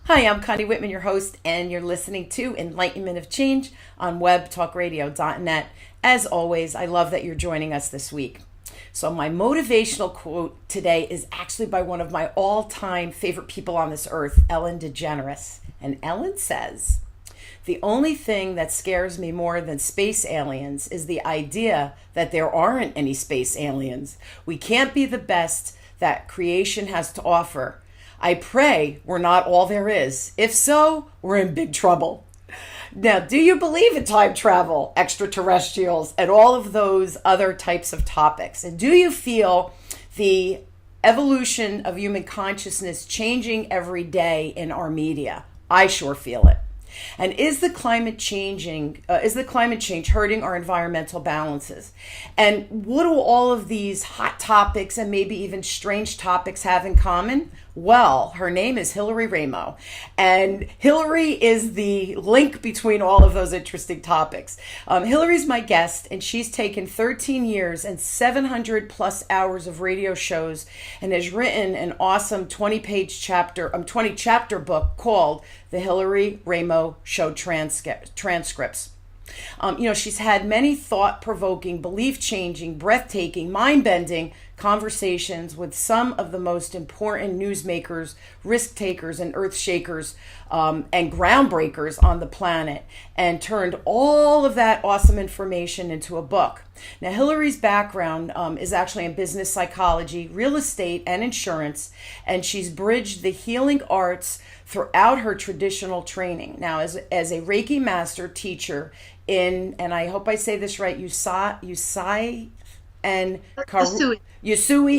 Hi, I'm Connie Whitman, your host, and you're listening to Enlightenment of Change on webtalkradio.net. As always, I love that you're joining us this week. So my motivational quote today is actually by one of my all-time favorite people on this earth, Ellen DeGeneres. And Ellen says, "The only thing that scares me more than space aliens is the idea that there aren't any space aliens. We can't be the best that creation has to offer. I pray we're not all there is. If so, we're in big trouble." Now, do you believe in time travel, extraterrestrials, and all of those other types of topics? And do you feel the evolution of human consciousness changing every day in our media? I sure feel it. And is the climate change hurting our environmental balances? And what do all of these hot topics and maybe even strange topics have in common? Well, her name is Hillary Raimo, and Hillary is the link between all of those interesting topics. Hillary's my guest, and she's taken 13 years and 700 plus hours of radio shows and has written an awesome 20 chapter book called The Hillary Raimo Show Transcripts. She's had many thought-provoking, belief-changing, breathtaking, mind-bending conversations with some of the most important newsmakers, risk-takers, and earth-shakers, and groundbreakers on the planet, and turned all of that awesome information into a book. Now, Hillary's background is actually in business psychology, real estate, and insurance, and she's bridged the healing arts throughout her traditional training. Now, as a Reiki master teacher and I hope I say this right, Yusui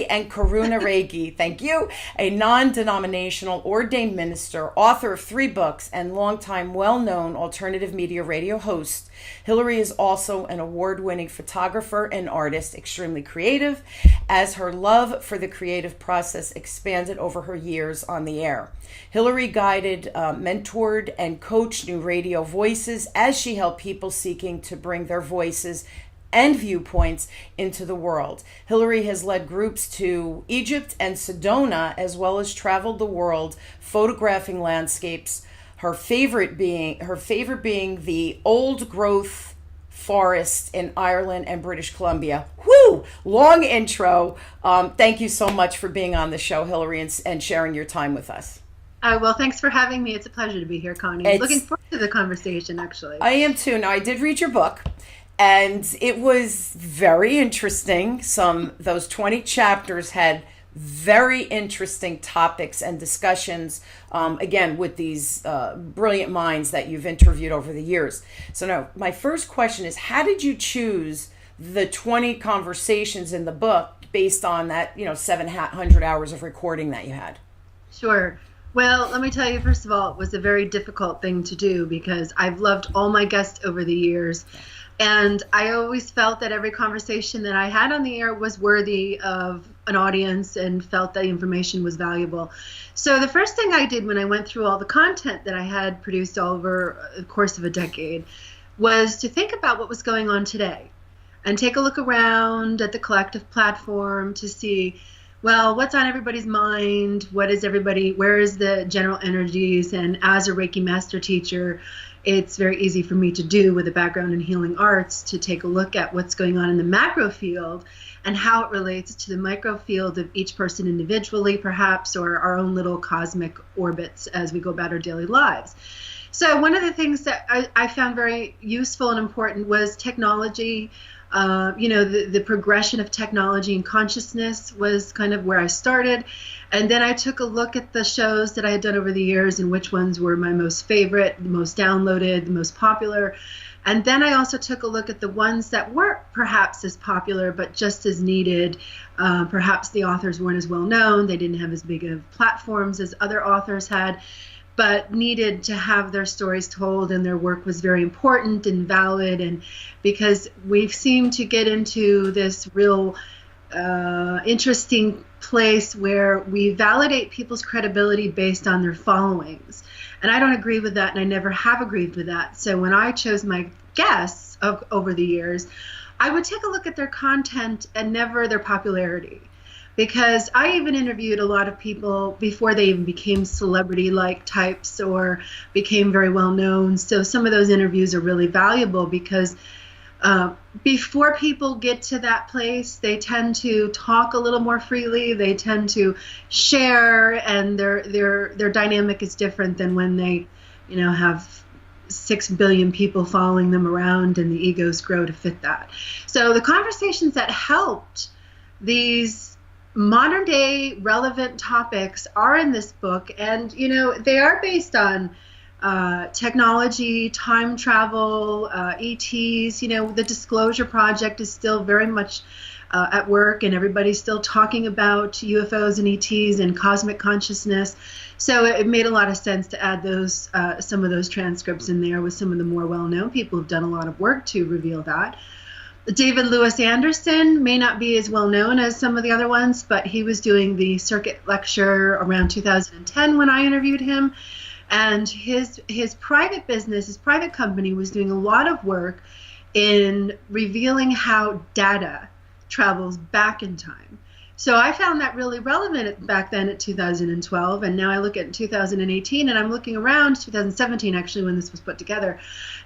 and Karuna Reiki, thank you, a non-denominational ordained minister, author of 3 books, and longtime well-known alternative media radio host. Hillary is also an award-winning photographer and artist, extremely creative, as her love for the creative process expanded over her years on the air. Hillary guided, mentored, and coached new radio voices as she helped people seeking to bring their voices and viewpoints into the world. Hillary has led groups to Egypt and Sedona, as well as traveled the world photographing landscapes. Her favorite being the old growth forest in Ireland and British Columbia. Whoo! Long intro. Thank you so much for being on the show, Hillary, and sharing your time with us. Well, thanks for having me. It's a pleasure to be here, Connie. Looking forward to the conversation, actually. I am too. Now, I did read your book, and it was very interesting. Those 20 chapters had very interesting topics and discussions, again, with these brilliant minds that you've interviewed over the years. So now, my first question is, how did you choose the 20 conversations in the book based on that, 700 hours of recording that you had? Sure. Well, let me tell you, first of all, it was a very difficult thing to do because I've loved all my guests over the years. And I always felt that every conversation that I had on the air was worthy of an audience and felt that the information was valuable. So the first thing I did when I went through all the content that I had produced over the course of a decade was to think about what was going on today and take a look around at the collective platform to see, well, what's on everybody's mind? Where is the general energies? And as a Reiki master teacher, it's very easy for me to do with a background in healing arts to take a look at what's going on in the macro field and how it relates to the micro field of each person individually, perhaps, or our own little cosmic orbits as we go about our daily lives. So one of the things that I found very useful and important was technology. The progression of technology and consciousness was kind of where I started. And then I took a look at the shows that I had done over the years and which ones were my most favorite, the most downloaded, the most popular. And then I also took a look at the ones that weren't perhaps as popular, but just as needed. Perhaps the authors weren't as well known. They didn't have as big of platforms as other authors had, but needed to have their stories told, and their work was very important and valid. And because we've seemed to get into this real interesting place where we validate people's credibility based on their followings. And I don't agree with that, and I never have agreed with that. So when I chose my guests over the years, I would take a look at their content and never their popularity. because I even interviewed a lot of people before they even became celebrity-like types or became very well known. So some of those interviews are really valuable because before people get to that place, they tend to talk a little more freely. They tend to share, and their dynamic is different than when they, have 6 billion people following them around and the egos grow to fit that. So the conversations that helped these modern day relevant topics are in this book, and they are based on technology, time travel, ETs. The Disclosure Project is still very much at work, and everybody's still talking about UFOs and ETs and cosmic consciousness. So it made a lot of sense to add those some of those transcripts in there with some of the more well-known people who've done a lot of work to reveal that. David Lewis Anderson may not be as well known as some of the other ones, but he was doing the circuit lecture around 2010 when I interviewed him. And his private business, his private company, was doing a lot of work in revealing how data travels back in time. So I found that really relevant back then at 2012, and now I look at 2018, and I'm looking around 2017 actually when this was put together,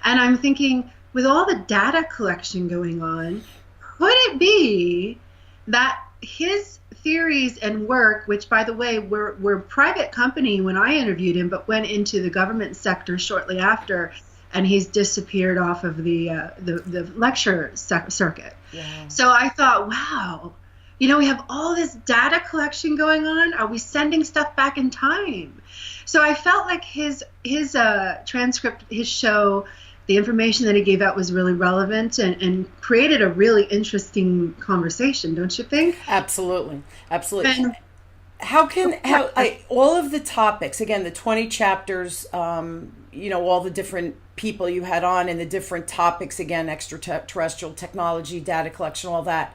and I'm thinking, with all the data collection going on, could it be that his theories and work, which by the way were private company when I interviewed him, but went into the government sector shortly after, and he's disappeared off of the lecture circuit. Yeah. So I thought, wow, we have all this data collection going on. Are we sending stuff back in time? So I felt like his transcript, his show, the information that he gave out was really relevant and created a really interesting conversation, don't you think? Absolutely. And all of the topics, again, the 20 chapters, all the different people you had on and the different topics, again, extraterrestrial technology, data collection, all that.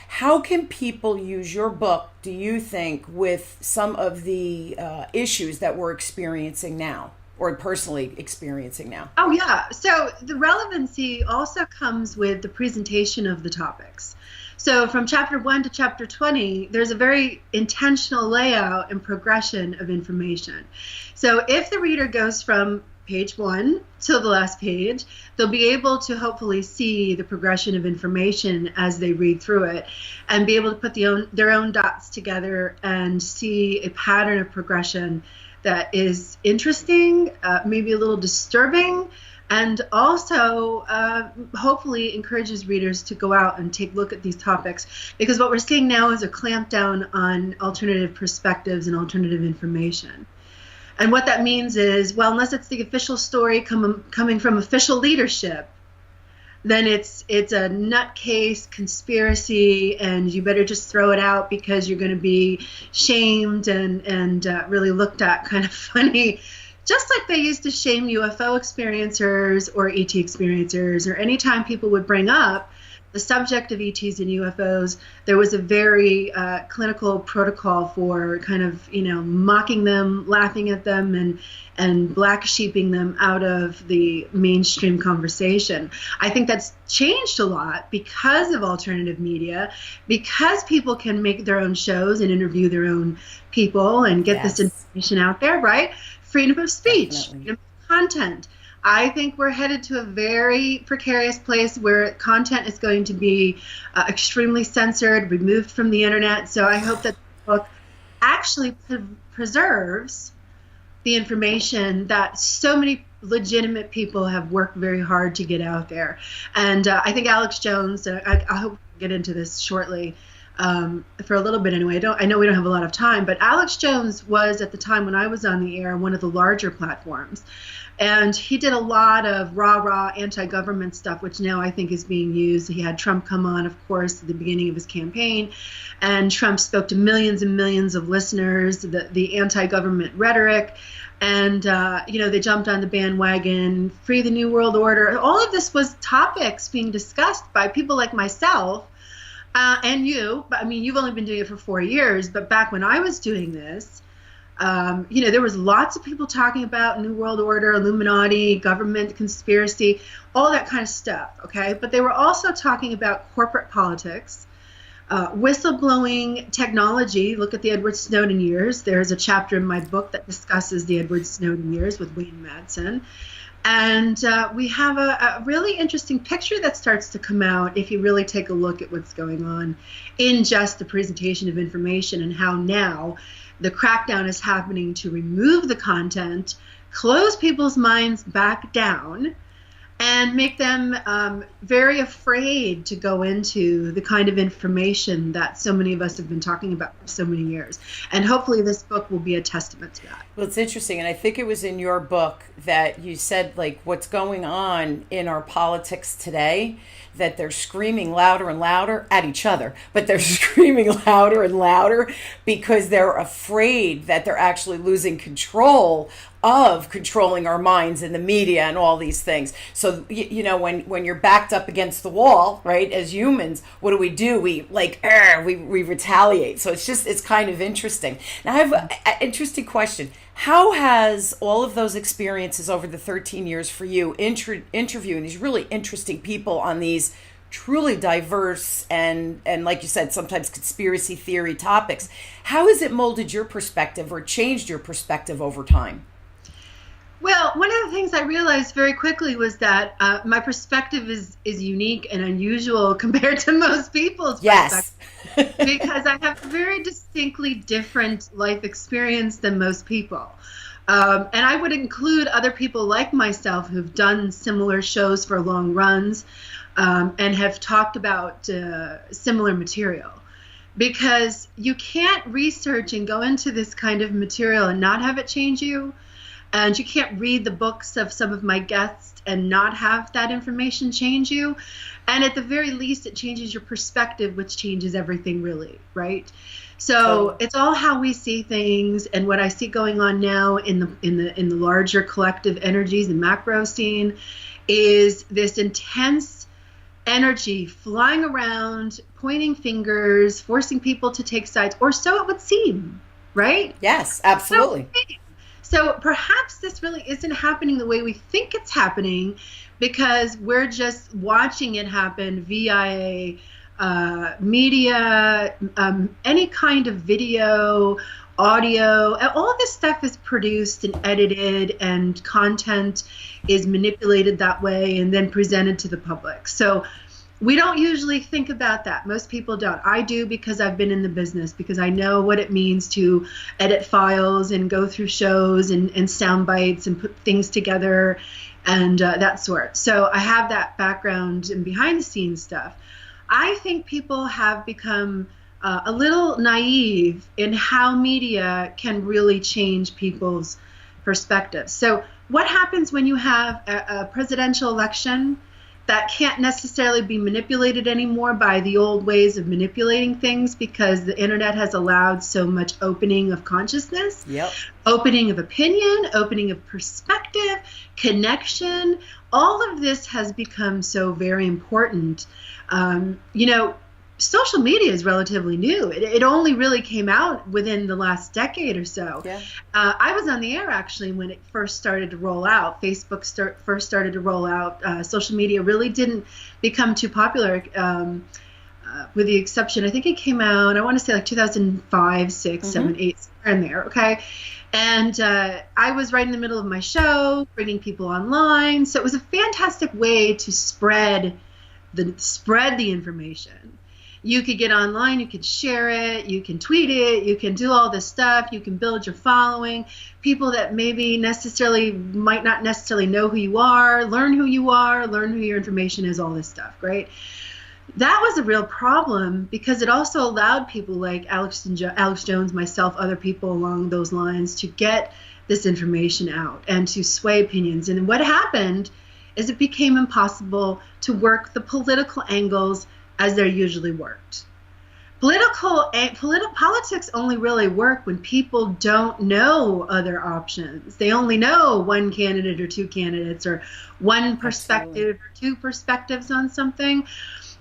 How can people use your book, do you think, with some of the issues that we're experiencing now? Or personally experiencing now? Oh, yeah. So the relevancy also comes with the presentation of the topics. So from chapter 1 to chapter 20, there's a very intentional layout and progression of information. So if the reader goes from page 1 to the last page, they'll be able to hopefully see the progression of information as they read through it and be able to put their own dots together and see a pattern of progression that is interesting, maybe a little disturbing, and also hopefully encourages readers to go out and take a look at these topics, because what we're seeing now is a clampdown on alternative perspectives and alternative information. And what that means is, well, unless it's the official story coming from official leadership, then it's a nutcase conspiracy, and you better just throw it out because you're going to be shamed and really looked at kind of funny, just like they used to shame UFO experiencers or ET experiencers, or anytime people would bring up the subject of ETs and UFOs, there was a very clinical protocol for kind of, mocking them, laughing at them, and black sheeping them out of the mainstream conversation. I think that's changed a lot because of alternative media, because people can make their own shows and interview their own people and get this information out there, right? Freedom of speech, freedom of content. I think we're headed to a very precarious place where content is going to be extremely censored, removed from the internet. So I hope that the book actually preserves the information that so many legitimate people have worked very hard to get out there. And I think Alex Jones, I hope we'll get into this shortly, for a little bit anyway. I know we don't have a lot of time, but Alex Jones was, at the time when I was on the air, one of the larger platforms. And he did a lot of rah-rah anti-government stuff, which now I think is being used. He had Trump come on, of course, at the beginning of his campaign. And Trump spoke to millions and millions of listeners, the anti-government rhetoric. And, they jumped on the bandwagon, free the New World Order. All of this was topics being discussed by people like myself and you. But I mean, you've only been doing it for 4 years. But back when I was doing this, there was lots of people talking about New World Order, Illuminati, government conspiracy, all that kind of stuff, okay? But they were also talking about corporate politics, Whistleblowing technology, look at the Edward Snowden years. There's a chapter in my book that discusses the Edward Snowden years with Wayne Madsen. And we have a really interesting picture that starts to come out if you really take a look at what's going on in just the presentation of information, and how now the crackdown is happening to remove the content, close people's minds back down, and make them very afraid to go into the kind of information that so many of us have been talking about for so many years. And hopefully this book will be a testament to that. Well, it's interesting. And I think it was in your book that you said, like, what's going on in our politics today, that they're screaming louder and louder at each other, but they're screaming louder and louder because they're afraid that they're actually losing control of controlling our minds in the media and all these things. So, you know, when you're backed up against the wall, right, as humans, what do? We we retaliate. So it's kind of interesting. Now I have an interesting question. How has all of those experiences over the 13 years for you interviewing these really interesting people on these truly diverse and like you said, sometimes conspiracy theory topics, how has it molded your perspective or changed your perspective over time? Well, one of the things I realized very quickly was that my perspective is unique and unusual compared to most people's perspective, because I have a very distinctly different life experience than most people. And I would include other people like myself who've done similar shows for long runs and have talked about similar material. Because you can't research and go into this kind of material and not have it change you. And you can't read the books of some of my guests and not have that information change you. And at the very least, it changes your perspective, which changes everything really, right? So it's all how we see things. And what I see going on now in the larger collective energies and macro scene is this intense energy flying around, pointing fingers, forcing people to take sides, or so it would seem, right? Yes, absolutely. So perhaps this really isn't happening the way we think it's happening, because we're just watching it happen via media, any kind of video, audio. All this stuff is produced and edited, and content is manipulated that way and then presented to the public. So we don't usually think about that. Most people don't. I do, because I've been in the business, because I know what it means to edit files and go through shows and sound bites and put things together and that sort. So I have that background and behind the scenes stuff. I think people have become a little naive in how media can really change people's perspectives. So what happens when you have a presidential election that can't necessarily be manipulated anymore by the old ways of manipulating things, because the internet has allowed so much opening of consciousness, opening of opinion, opening of perspective, connection. All of this has become so very important. You know, social media is relatively new. It only really came out within the last decade or so. I was on the air actually when it first started to roll out. Facebook first started to roll out. Social media really didn't become too popular, with the exception, I think it came out, I want to say like 2005, 6, 7, 8, somewhere in there, okay? And I was right in the middle of my show, bringing people online. So it was a fantastic way to spread the information. You could get online, you could share it, you can tweet it, you can do all this stuff, you can build your following. People that maybe might not necessarily know who you are, learn who your information is, all this stuff, right? That was a real problem, because it also allowed people like Alex Jones, myself, other people along those lines to get this information out and to sway opinions. And what happened is it became impossible to work the political angles as they're usually worked. Politics only really work when people don't know other options. They only know one candidate or two candidates, or one perspective or two perspectives on something.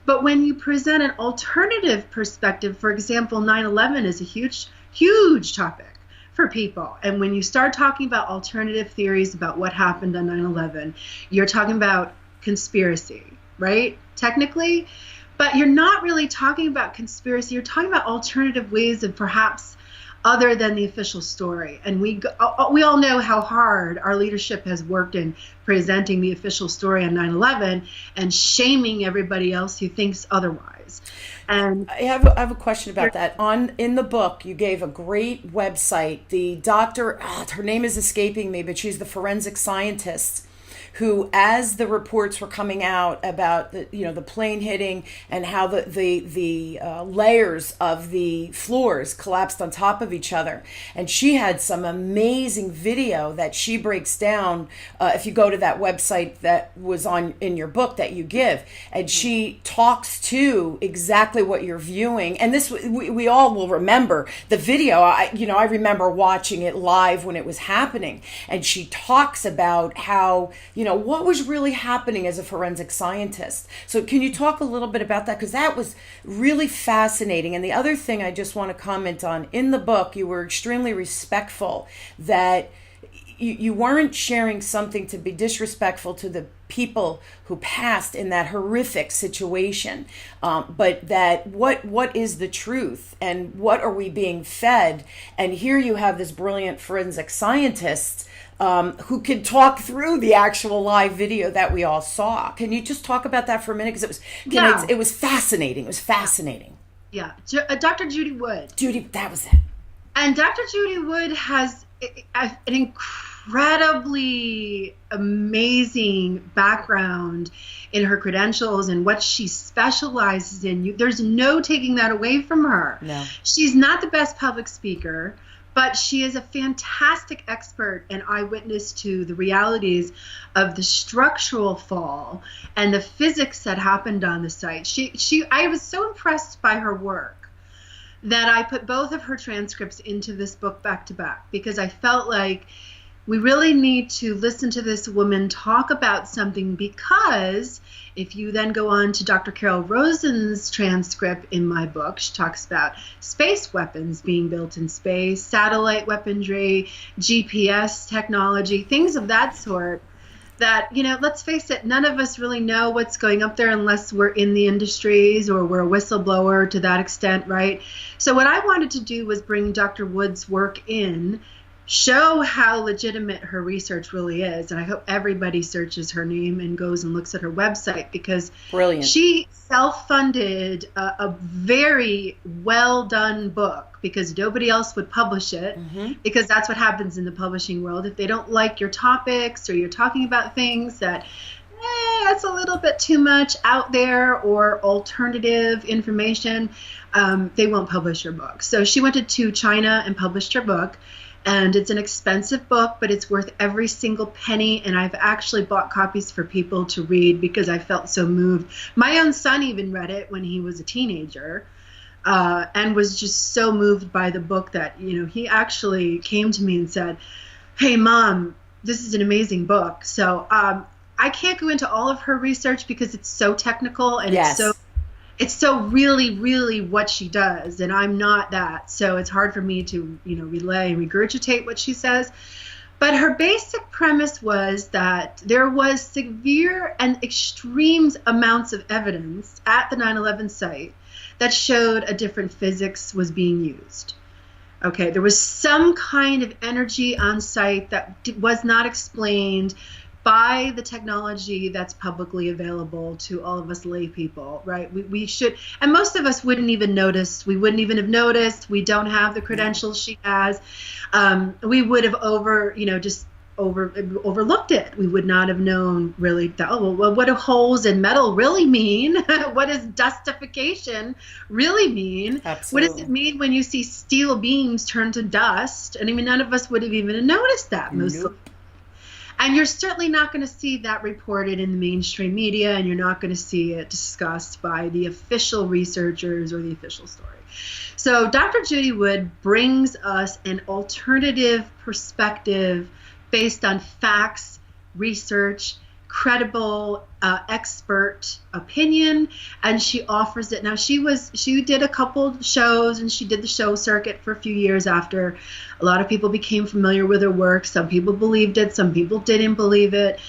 But when you present an alternative perspective, for example, 9/11 is a huge topic for people. And when you start talking about alternative theories about what happened on 9/11, you're talking about conspiracy, right? Technically. But you're not really talking about conspiracy. You're talking about alternative ways of perhaps other than the official story. And we all know how hard our leadership has worked in presenting the official story on 9/11 and shaming everybody else who thinks otherwise. And I have a question about that. In the book, you gave a great website. The doctor, her name is escaping me, but she's the forensic scientist who, as the reports were coming out about the plane hitting and how the layers of the floors collapsed on top of each other, and she had some amazing video that she breaks down. If you go to that website that was in your book that you give, and she talks to exactly what you're viewing, and this we all will remember the video. I remember watching it live when it was happening, and she talks about how what was really happening as a forensic scientist. So can you talk a little bit about that? Because that was really fascinating. And the other thing I just want to comment on, in the book, you were extremely respectful that you weren't sharing something to be disrespectful to the people who passed in that horrific situation, but that what is the truth and what are we being fed? And here you have this brilliant forensic scientist who could talk through the actual live video that we all saw. Can you just talk about that for a minute? Because it was fascinating. It was fascinating. Yeah. Dr. Judy Wood. Judy, that was it. And Dr. Judy Wood has an incredibly amazing background in her credentials and what she specializes in. There's no taking that away from her. No. She's not the best public speaker, but she is a fantastic expert and eyewitness to the realities of the structural fall and the physics that happened on the site. I was so impressed by her work that I put both of her transcripts into this book back to back, because I felt like we really need to listen to this woman talk about something, because if you then go on to Dr. Carol Rosen's transcript in my book, she talks about space weapons being built in space, satellite weaponry, GPS technology, things of that sort. That, let's face it, none of us really know what's going up there unless we're in the industries or we're a whistleblower to that extent, right? So what I wanted to do was bring Dr. Wood's work in, show how legitimate her research really is. And I hope everybody searches her name and goes and looks at her website, because brilliant. She self-funded a very well done book, because nobody else would publish it, because that's what happens in the publishing world. If they don't like your topics or you're talking about things that that's a little bit too much out there or alternative information, they won't publish your book. So she went to China and published her book. And it's an expensive book, but it's worth every single penny. And I've actually bought copies for people to read because I felt so moved. My own son even read it when he was a teenager, and was just so moved by the book that, he actually came to me and said, "Hey, Mom, this is an amazing book." So I can't go into all of her research because it's so technical and yes. It's so really, really what she does, and I'm not that. So it's hard for me to, relay and regurgitate what she says. But her basic premise was that there was severe and extreme amounts of evidence at the 9/11 site that showed a different physics was being used. Okay, there was some kind of energy on site that was not explained by the technology that's publicly available to all of us lay people, right? We should, and most of us wouldn't even notice. We wouldn't even have noticed. We don't have the credentials she has. We would have overlooked it. We would not have known really that, what do holes in metal really mean? What does dustification really mean? Absolutely. What does it mean when you see steel beams turn to dust? And none of us would have even noticed that mostly. Nope. And you're certainly not going to see that reported in the mainstream media, and you're not going to see it discussed by the official researchers or the official story. So Dr. Judy Wood brings us an alternative perspective based on facts, research, credible expert opinion, and she offers it. Now she did a couple shows, and she did the show circuit for a few years after a lot of people became familiar with her work. Some people believed it, some people didn't believe it,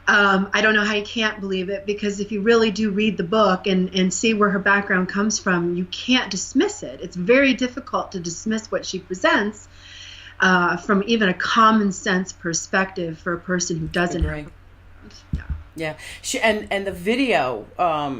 I don't know how you can't believe it, because if you really do read the book and see where her background comes from, you can't dismiss it. It's very difficult to dismiss what she presents from even a common sense perspective for a person who doesn't have. Yeah. Yeah. And the video, I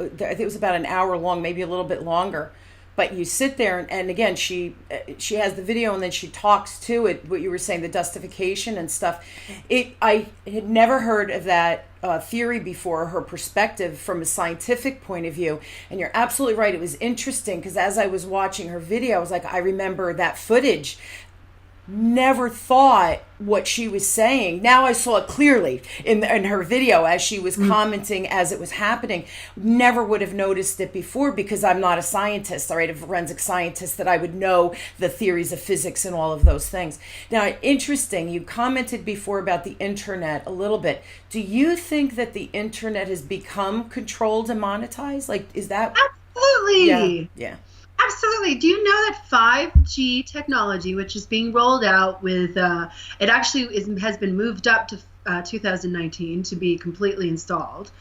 think it was about an hour long, maybe a little bit longer. But you sit there, and again, she has the video, and then she talks to it. What you were saying, the dustification and stuff. I had never heard of that theory before, her perspective from a scientific point of view. And you're absolutely right. It was interesting because as I was watching her video, I was like, I remember that footage. Never thought what she was saying. Now I saw it clearly in her video as she was commenting as it was happening. Never would have noticed it before because I'm not a scientist, all right, a forensic scientist, that I would know the theories of physics and all of those things. Now, interesting, you commented before about the internet a little bit. Do you think that the internet has become controlled and monetized? Like, is that... Absolutely. Yeah. Absolutely. Do you know that 5G technology, which is being rolled out with, it actually has been moved up to 2019 to be completely installed.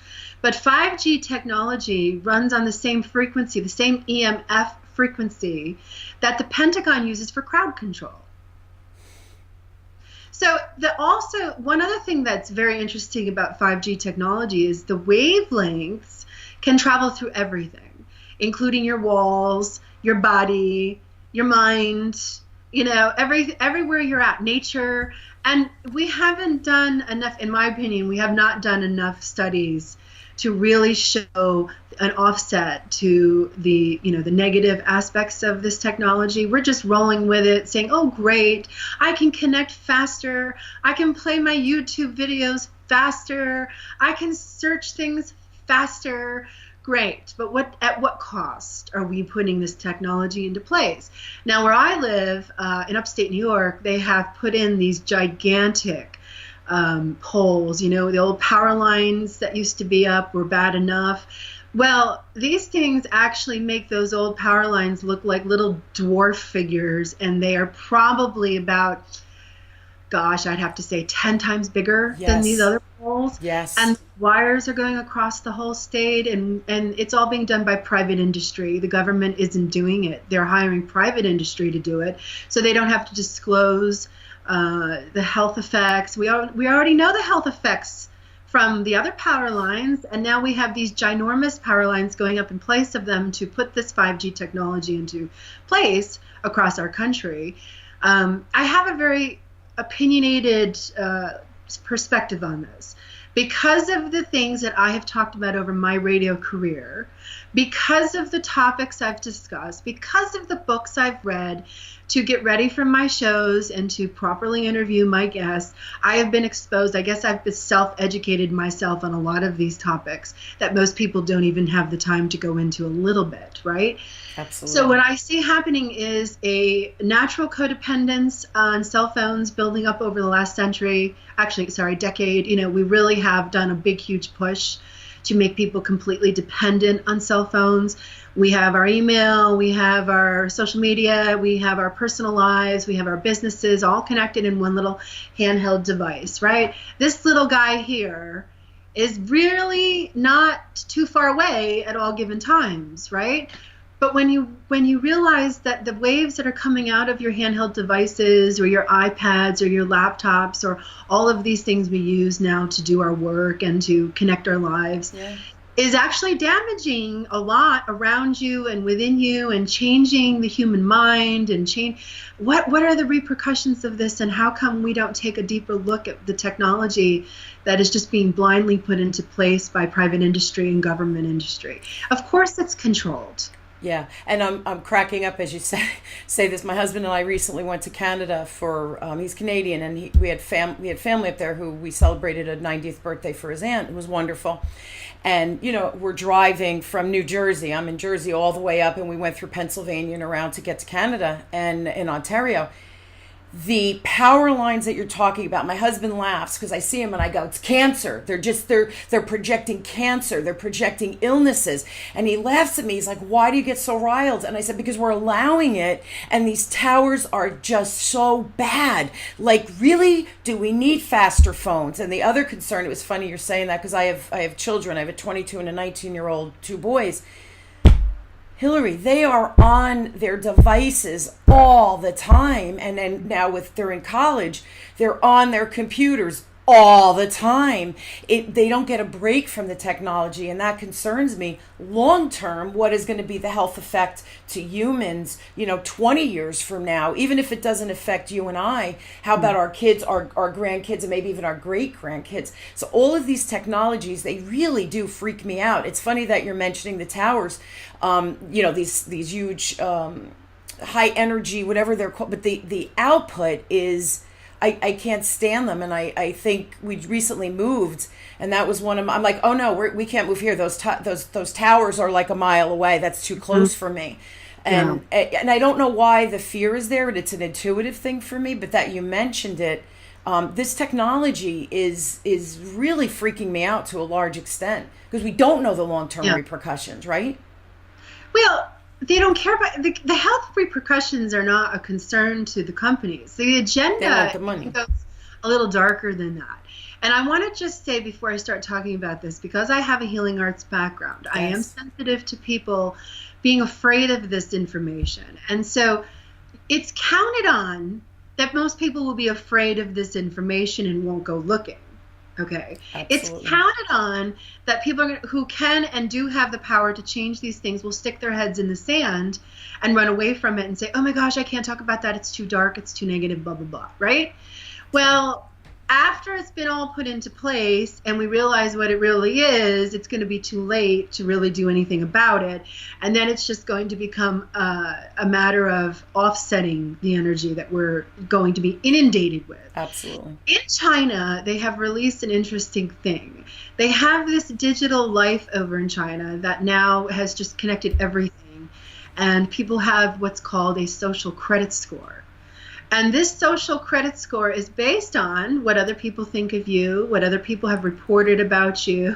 But 5G technology runs on the same frequency, the same EMF frequency that the Pentagon uses for crowd control. So also one other thing that's very interesting about 5G technology is the wavelengths can travel through everything, including your walls, your body, your mind, everywhere you're at, nature. And we haven't done enough, in my opinion, we have not done enough studies to really show an offset to the negative aspects of this technology. We're just rolling with it, saying, oh, great, I can connect faster. I can play my YouTube videos faster. I can search things faster. Great, but at what cost are we putting this technology into place? Now, where I live in upstate New York, they have put in these gigantic poles. The old power lines that used to be up were bad enough. Well, these things actually make those old power lines look like little dwarf figures, and they are probably about, gosh, I'd have to say 10 times bigger than these other poles. Yes. And wires are going across the whole state, and it's all being done by private industry. The government isn't doing it. They're hiring private industry to do it, so they don't have to disclose the health effects. We already know the health effects from the other power lines, and now we have these ginormous power lines going up in place of them to put this 5G technology into place across our country. I have a very opinionated perspective on this. Because of the things that I have talked about over my radio career, because of the topics I've discussed, because of the books I've read to get ready for my shows and to properly interview my guests, I have been exposed. I guess I've been self-educated myself on a lot of these topics that most people don't even have the time to go into a little bit, right? Absolutely. So what I see happening is a natural codependence on cell phones building up over the last decade. We really have done a big, huge push to make people completely dependent on cell phones. We have our email, we have our social media, we have our personal lives, we have our businesses all connected in one little handheld device, right? This little guy here is really not too far away at all given times, right? But when you realize that the waves that are coming out of your handheld devices or your iPads or your laptops or all of these things we use now to do our work and to connect our lives is actually damaging a lot around you and within you and changing the human mind and what are the repercussions of this, and how come we don't take a deeper look at the technology that is just being blindly put into place by private industry and government industry? Of course it's controlled. Yeah, and I'm cracking up as you say this. My husband and I recently went to Canada for he's Canadian, and we had family up there who we celebrated a 90th birthday for his aunt. It was wonderful. And we're driving from New Jersey. I'm in Jersey all the way up, and we went through Pennsylvania and around to get to Canada and in Ontario. the power lines that you're talking about, my husband laughs because I see him and I go, it's cancer. They're projecting cancer. They're projecting illnesses. And he laughs at me. He's like, why do you get so riled? And I said, because we're allowing it. And these towers are just so bad. Like, really, do we need faster phones? And the other concern, it was funny you're saying that because I have children. I have a 22 and a 19-year-old, 2 boys. Hillary, they are on their devices all the time. And then now they're in college, they're on their computers all the time. They don't get a break from the technology, and that concerns me. Long term, what is going to be the health effect to humans, 20 years from now, even if it doesn't affect you and I, how about our kids, our grandkids, and maybe even our great grandkids? So all of these technologies, they really do freak me out. It's funny that you're mentioning the towers, these huge high energy, whatever they're called, but the output is, I can't stand them. And I think we recently moved, and that was one of my, I'm like, oh no, we can't move here. Those towers are like a mile away. That's too close for me. And I don't know why the fear is there, but it's an intuitive thing for me. But that you mentioned it, this technology is really freaking me out to a large extent because we don't know the long-term repercussions, right? Well, they don't care about the health repercussions are not a concern to the companies. The agenda goes a little darker than that. And I want to just say before I start talking about this, because I have a healing arts background, I am sensitive to people being afraid of this information. And so it's counted on that most people will be afraid of this information and won't go looking. Okay. Absolutely. It's counted on that people who can and do have the power to change these things will stick their heads in the sand and run away from it and say, oh my gosh, I can't talk about that. It's too dark. It's too negative, blah, blah, blah. Right? Well, after it's been all put into place and we realize what it really is, it's going to be too late to really do anything about it. And then it's just going to become a matter of offsetting the energy that we're going to be inundated with. Absolutely. In China, they have released an interesting thing. They have this digital life over in China that now has just connected everything. And people have what's called a social credit score. And this social credit score is based on what other people think of you, what other people have reported about you,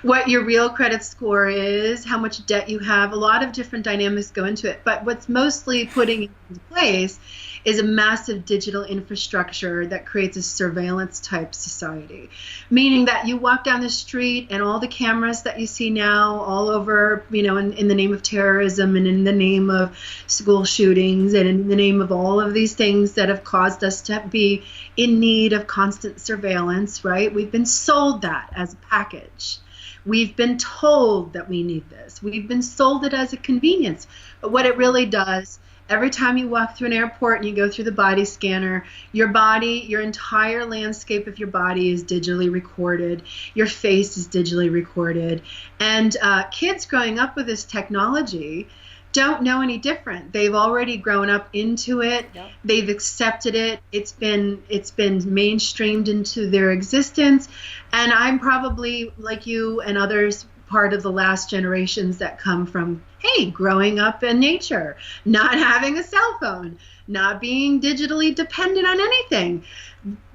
what your real credit score is, how much debt you have. A lot of different dynamics go into it. But what's mostly putting it into place is a massive digital infrastructure that creates a surveillance type society, meaning that you walk down the street and all the cameras that you see now all over, in the name of terrorism and in the name of school shootings and in the name of all of these things that have caused us to be in need of constant surveillance, right? We've been sold that as a package. We've been told that we need this. We've been sold it as a convenience. But what it really does, every time you walk through an airport and you go through the body scanner, your body, your entire landscape of your body is digitally recorded. Your face is digitally recorded. And kids growing up with this technology don't know any different. They've already grown up into it. Yep. They've accepted it. It's been mainstreamed into their existence. And I'm probably, like you and others, part of the last generations that come from, hey, growing up in nature, not having a cell phone, not being digitally dependent on anything.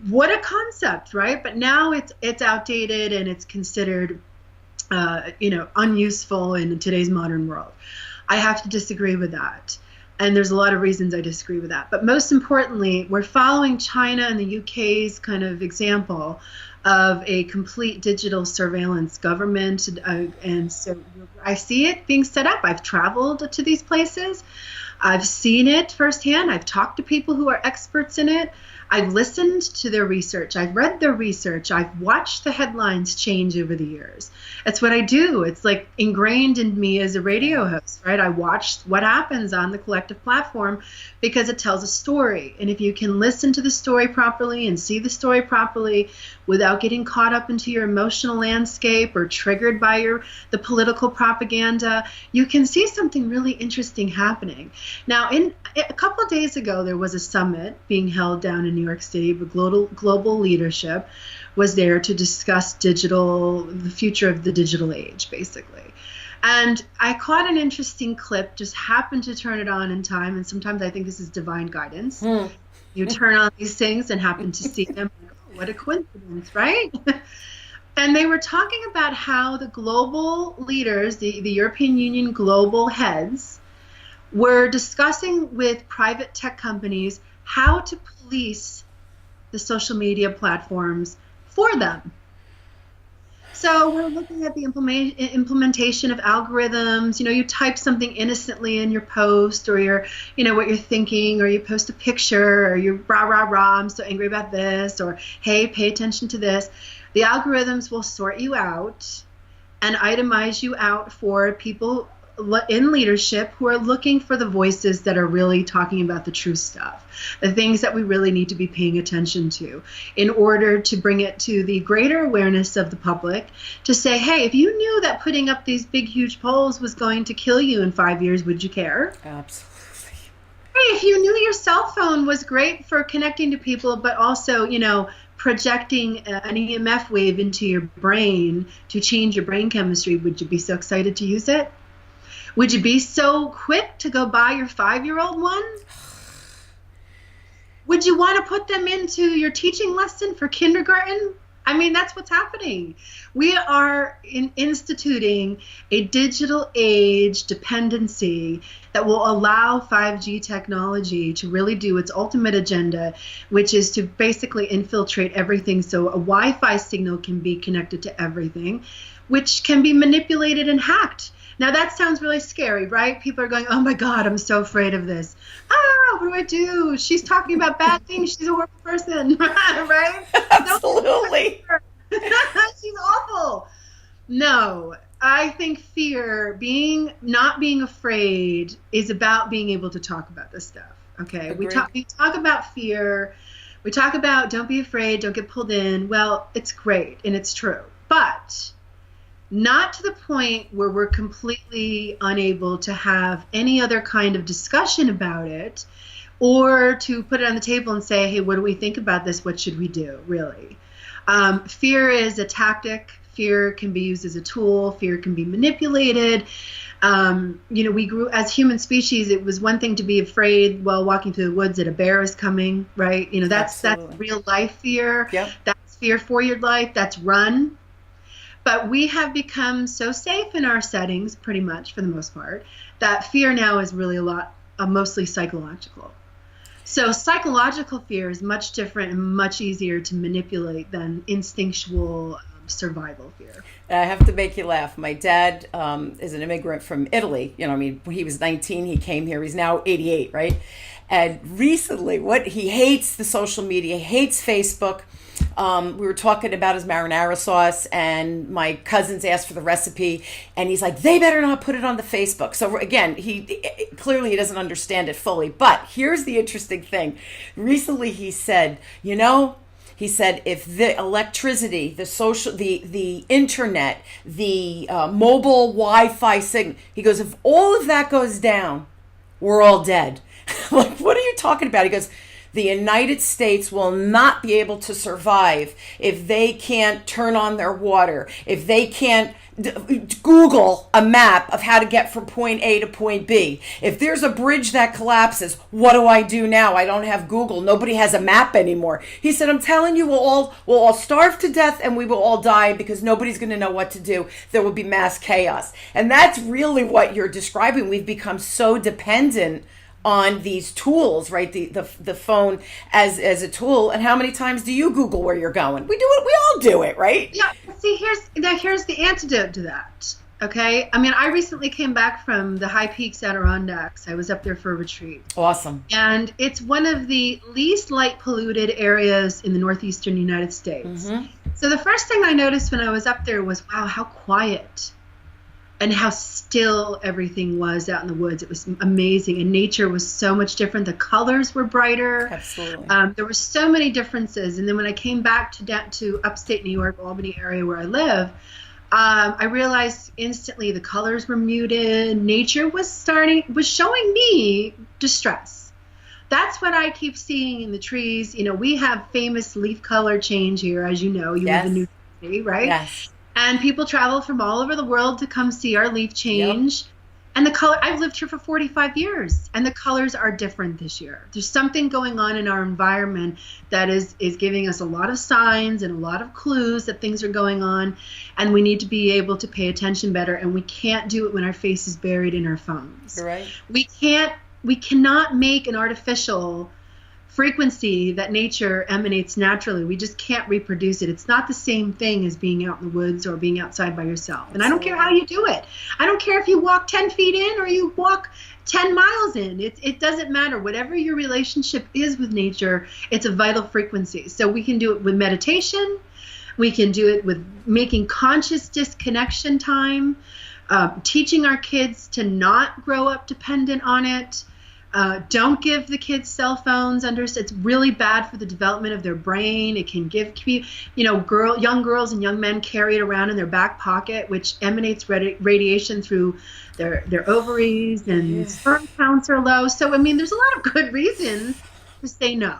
What a concept, right? But now it's outdated and it's considered, unuseful in today's modern world. I have to disagree with that. And there's a lot of reasons I disagree with that. But most importantly, we're following China and the UK's kind of example of a complete digital surveillance government. And so I see it being set up. I've traveled to these places. I've seen it firsthand. I've talked to people who are experts in it. I've listened to their research. I've read their research. I've watched the headlines change over the years. That's what I do. It's like ingrained in me as a radio host, right? I watch what happens on the collective platform because it tells a story. And if you can listen to the story properly and see the story properly without getting caught up into your emotional landscape or triggered by the political propaganda, you can see something really interesting happening. Now, a couple of days ago, there was a summit being held down in New York City, but global leadership was there to discuss the future of the digital age, basically. And I caught an interesting clip, just happened to turn it on in time, and sometimes I think this is divine guidance. You turn on these things and happen to see them. Like, oh, what a coincidence, right? And they were talking about how the global leaders, the European Union global heads, were discussing with private tech companies how to police the social media platforms for them. So we're looking at the implementation of algorithms. You type something innocently in your post, or what you're thinking, or you post a picture, or you're rah, rah, rah, I'm so angry about this, or hey, pay attention to this. The algorithms will sort you out and itemize you out for people in leadership who are looking for the voices that are really talking about the true stuff, the things that we really need to be paying attention to, in order to bring it to the greater awareness of the public, to say, hey, if you knew that putting up these big, huge poles was going to kill you in 5 years, would you care? Absolutely. Hey, if you knew your cell phone was great for connecting to people, but also, projecting an EMF wave into your brain to change your brain chemistry, would you be so excited to use it? Would you be so quick to go buy your 5-year-old one? Would you want to put them into your teaching lesson for kindergarten? I mean, that's what's happening. We are instituting a digital age dependency that will allow 5G technology to really do its ultimate agenda, which is to basically infiltrate everything so a Wi-Fi signal can be connected to everything, which can be manipulated and hacked. Now, that sounds really scary, right? People are going, oh, my God, I'm so afraid of this. What do I do? She's talking about bad things. She's a horrible person, right? Absolutely. She's awful. No, I think fear, not being afraid, is about being able to talk about this stuff, okay? We talk about fear. We talk about don't be afraid, don't get pulled in. Well, it's great, and it's true. But not to the point where we're completely unable to have any other kind of discussion about it, or to put it on the table and say, hey, what do we think about this? What should we do, really? Fear is a tactic. Fear can be used as a tool. Fear can be manipulated. We grew as human species. It was one thing to be afraid while walking through the woods that a bear is coming, right? That's real life fear. Yep. That's fear for your life. That's run. But we have become so safe in our settings, pretty much for the most part, that fear now is really mostly psychological. So psychological fear is much different and much easier to manipulate than instinctual survival fear. I have to make you laugh. My dad is an immigrant from Italy. He was 19, he came here, he's now 88, right? And recently, he hates the social media, he hates Facebook. We were talking about his marinara sauce, and my cousins asked for the recipe, and he's like, they better not put it on the Facebook. So again, he clearly doesn't understand it fully. But here's the interesting thing. Recently he said, if the electricity, the internet, the mobile Wi-Fi signal, he goes, if all of that goes down, we're all dead. Like, what are you talking about? He goes, the United States will not be able to survive if they can't turn on their water, if they can't Google a map of how to get from point A to point B. If there's a bridge that collapses, what do I do now? I don't have Google. Nobody has a map anymore. He said, I'm telling you, we'll all starve to death and we will all die because nobody's going to know what to do. There will be mass chaos. And that's really what you're describing. We've become so dependent on these tools, right? The phone as a tool. And how many times do you Google where you're going? We do it. We all do it, right? Yeah. See, here's the antidote to that. Okay. I recently came back from the high peaks Adirondacks. I was up there for a retreat. Awesome. And it's one of the least light polluted areas in the northeastern United States. Mm-hmm. So the first thing I noticed when I was up there was, wow, how quiet and how still everything was out in the woods. It was amazing. And nature was so much different. The colors were brighter. Absolutely. There were so many differences. And then when I came back to upstate New York, Albany area where I live, I realized instantly the colors were muted. Nature was showing me distress. That's what I keep seeing in the trees. We have famous leaf color change here, as you know. You live in New Jersey, right? Yes. And people travel from all over the world to come see our leaf change. Yep. And the color, I've lived here for 45 years, and the colors are different this year. There's something going on in our environment that is giving us a lot of signs and a lot of clues that things are going on, and we need to be able to pay attention better, and we can't do it when our face is buried in our phones. You're right. We cannot make an artificial frequency that nature emanates naturally. We just can't reproduce it. It's not the same thing as being out in the woods or being outside by yourself. And I don't care how you do it. I don't care if you walk 10 feet in or you walk 10 miles in. It doesn't matter. Whatever your relationship is with nature, it's a vital frequency. So we can do it with meditation. We can do it with making conscious disconnection time, teaching our kids to not grow up dependent on it. Don't give the kids cell phones. It's really bad for the development of their brain. It can give, young girls and young men carry it around in their back pocket, which emanates radiation through their ovaries, and sperm counts are low. So, I mean, there's a lot of good reasons to say no.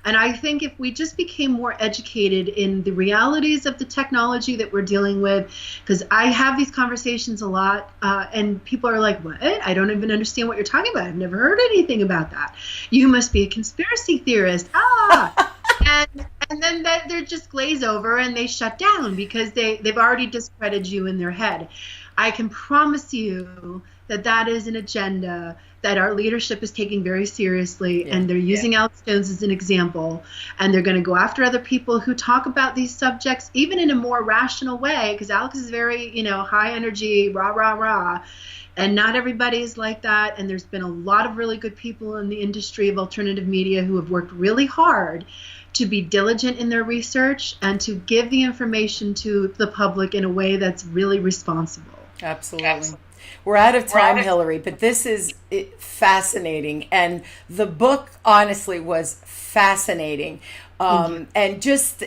And I think if we just became more educated in the realities of the technology that we're dealing with, because I have these conversations a lot, and people are like, what? I don't even understand what you're talking about. I've never heard anything about that. You must be a conspiracy theorist. And then they just glaze over and they shut down because they've already discredited you in their head. I can promise you that is an agenda that our leadership is taking very seriously, and they're using Alex Jones as an example, and they're going to go after other people who talk about these subjects even in a more rational way, because Alex is very, high energy, rah, rah, rah, and not everybody is like that. And there's been a lot of really good people in the industry of alternative media who have worked really hard to be diligent in their research and to give the information to the public in a way that's really responsible. Absolutely. We're out of time, Hillary, but this is fascinating. And the book, honestly, was fascinating. And just, the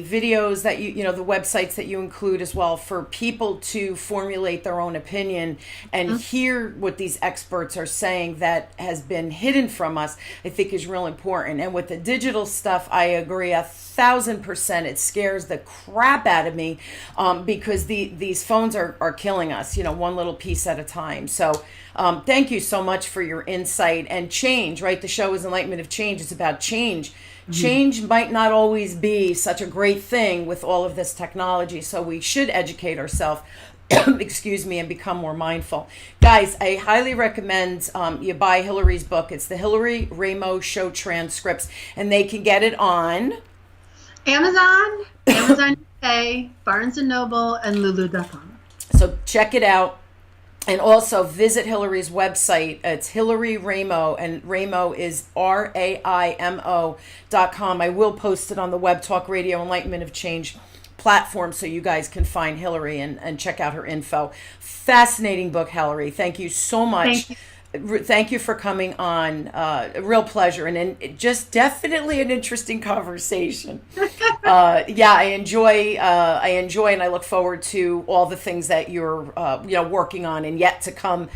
videos that the websites that you include as well, for people to formulate their own opinion and hear what these experts are saying that has been hidden from us, I think is real important. And with the digital stuff, I agree 1,000%. It scares the crap out of me because these phones are killing us, one little piece at a time. So thank you so much for your insight and change, right? The show is Enlightenment of Change. It's about change. Change might not always be such a great thing with all of this technology, so we should educate ourselves, and become more mindful. Guys, I highly recommend you buy Hillary's book. It's the Hillary Raimo Show Transcripts, and they can get it on Amazon UK, Barnes & Noble, and Lulu.com. So check it out. And also visit Hillary's website. It's Hillary Raimo, and Raimo is RAIMO.com. I will post it on the Web Talk Radio Enlightenment of Change platform so you guys can find Hillary and check out her info. Fascinating book, Hillary. Thank you so much. Thank you for coming on. A real pleasure, and just definitely an interesting conversation. I enjoy, and I look forward to all the things that you're, working on and yet to come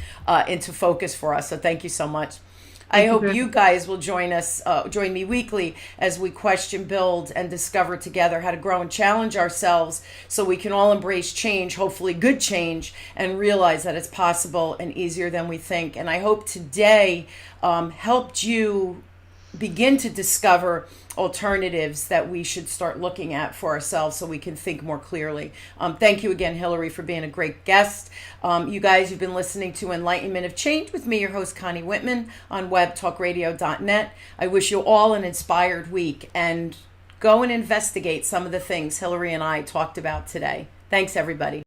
into focus for us. So thank you so much. I hope you guys will join me weekly as we question, build, and discover together how to grow and challenge ourselves so we can all embrace change, hopefully good change, and realize that it's possible and easier than we think. And I hope today helped you begin to discover alternatives that we should start looking at for ourselves so we can think more clearly. Thank you again, Hillary, for being a great guest. You guys, you've been listening to Enlightenment of Change with me, your host, Connie Whitman, on webtalkradio.net. I wish you all an inspired week, and go and investigate some of the things Hillary and I talked about today. Thanks, everybody.